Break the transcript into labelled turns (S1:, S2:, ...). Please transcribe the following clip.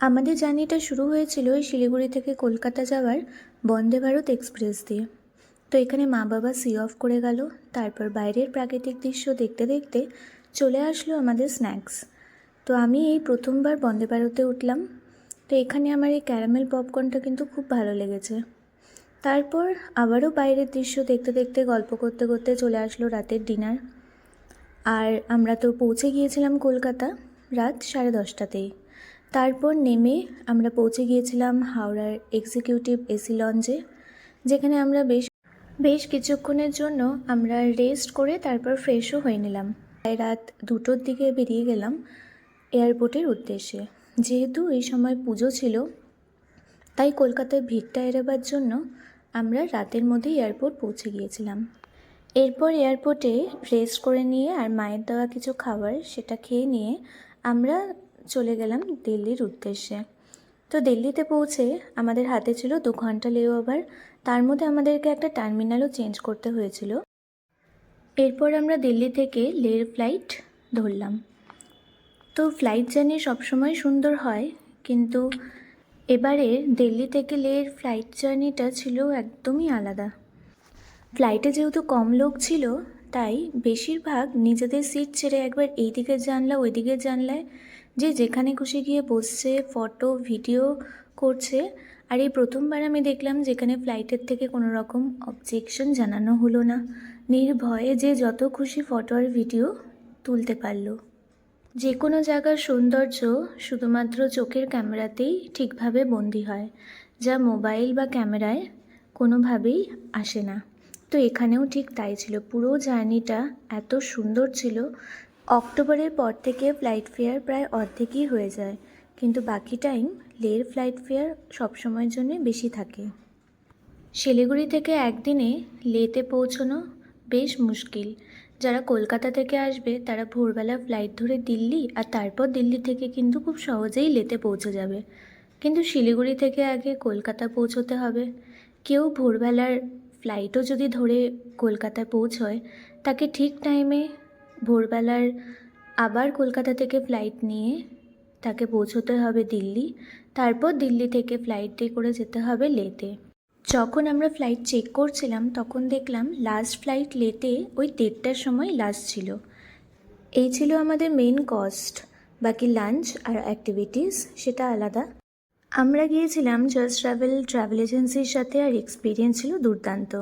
S1: আমাদের জার্নিটা শুরু হয়েছিল ওই শিলিগুড়ি থেকে কলকাতা যাওয়ার বন্দে ভারত এক্সপ্রেস দিয়ে। তো এখানে মা বাবা সি অফ করে গেল, তারপর বাইরের প্রাকৃতিক দৃশ্য দেখতে দেখতে চলে আসলো আমাদের স্ন্যাক্স। তো আমি এই প্রথমবার বন্দে ভারতে উঠলাম। তো এখানে আমার এই ক্যারামেল পপকর্নটা কিন্তু খুব ভালো লেগেছে। তারপর আবারও বাইরের দৃশ্য দেখতে দেখতে গল্প করতে করতে চলে আসলো রাতের ডিনার। আর আমরা তো পৌঁছে গিয়েছিলাম কলকাতা রাত 10:30টাতেই। তারপর নেমে আমরা পৌঁছে গিয়েছিলাম হাওড়ার এক্সিকিউটিভ এসি লঞ্চে, যেখানে আমরা বেশ কিছুক্ষণের জন্য আমরা রেস্ট করে তারপর ফ্রেশও হয়ে নিলাম। রাত 2টোর দিকে বেরিয়ে গেলাম এয়ারপোর্টের উদ্দেশ্যে। যেহেতু এই সময় পুজো ছিল, তাই কলকাতায় ভিড়টা এড়াবার জন্য আমরা রাতের মধ্যেই এয়ারপোর্ট পৌঁছে গিয়েছিলাম। এরপর এয়ারপোর্টে রেস্ট করে নিয়ে আর মায়ের দেওয়া কিছু খাবার সেটা খেয়ে নিয়ে আমরা চলে গেলাম দিল্লির উদ্দেশ্যে। তো দিল্লিতে পৌঁছে আমাদের হাতে ছিল 2 ঘন্টা লেওভার। তার মধ্যে আমাদেরকে একটা টার্মিনালও চেঞ্জ করতে হয়েছিল। এরপর আমরা দিল্লি থেকে লের ফ্লাইট ধরলাম। তো ফ্লাইট জার্নি সবসময় সুন্দর হয়, কিন্তু এবারে দিল্লি থেকে লের ফ্লাইট জার্নিটা ছিল একদমই আলাদা। ফ্লাইটে যেহেতু কম লোক ছিল, তাই বেশিরভাগ নিজেদের সিট ছেড়ে একবার এই দিকের জানলা ওই দিকের জানলায় যে যেখানে খুশি গিয়ে বসছে, ফটো ভিডিও করছে। আর এই প্রথমবার আমি দেখলাম যেখানে ফ্লাইটের থেকে কোনো রকম অবজেকশন জানানো হলো না, নির্ভয়ে যে যত খুশি ফটো আর ভিডিও তুলতে পারলো। যে কোনো জায়গার সৌন্দর্য শুধুমাত্র চোখের ক্যামেরাতেই ঠিকভাবে বন্দী হয়, যা মোবাইল বা ক্যামেরায় কোনোভাবেই আসে না। তো এখানেও ঠিক তাই ছিল। পুরো জার্নিটা এত সুন্দর ছিল। অক্টোবরের পর থেকে ফ্লাইট ফেয়ার প্রায় অর্ধেকই হয়ে যায়, কিন্তু বাকি টাইম লের ফ্লাইট ফেয়ার সবসময়ের জন্য বেশি থাকে। শিলিগুড়ি থেকে একদিনে লেতে পৌঁছানো বেশ মুশকিল। যারা কলকাতা থেকে আসবে তারা ভোরবেলা ফ্লাইট ধরে দিল্লি, আর তারপর দিল্লি থেকে কিন্তু খুব সহজেই লেতে পৌঁছে যাবে। কিন্তু শিলিগুড়ি থেকে আগে কলকাতা পৌঁছতে হবে। কেউ ভোরবেলার ফ্লাইটও যদি ধরে কলকাতায় পৌঁছয়, তাকে ঠিক টাইমে ভোরবেলার আবার কলকাতা থেকে ফ্লাইট নিয়ে তাকে পৌঁছতে হবে দিল্লি। তারপর দিল্লি থেকে ফ্লাইট দিয়ে করে যেতে হবে লেতে। যখন আমরা ফ্লাইট চেক করছিলাম তখন দেখলাম লাস্ট ফ্লাইট লেতে ওই 1:30টার সময় লাস্ট ছিল। এই ছিল আমাদের মেন কস্ট। বাকি লাঞ্চ আর অ্যাক্টিভিটিস সেটা আলাদা। আমরা গিয়েছিলাম জাস্ট ট্রাভেল এজেন্সির সাথে, আর এক্সপিরিয়েন্স ছিল দুর্দান্ত।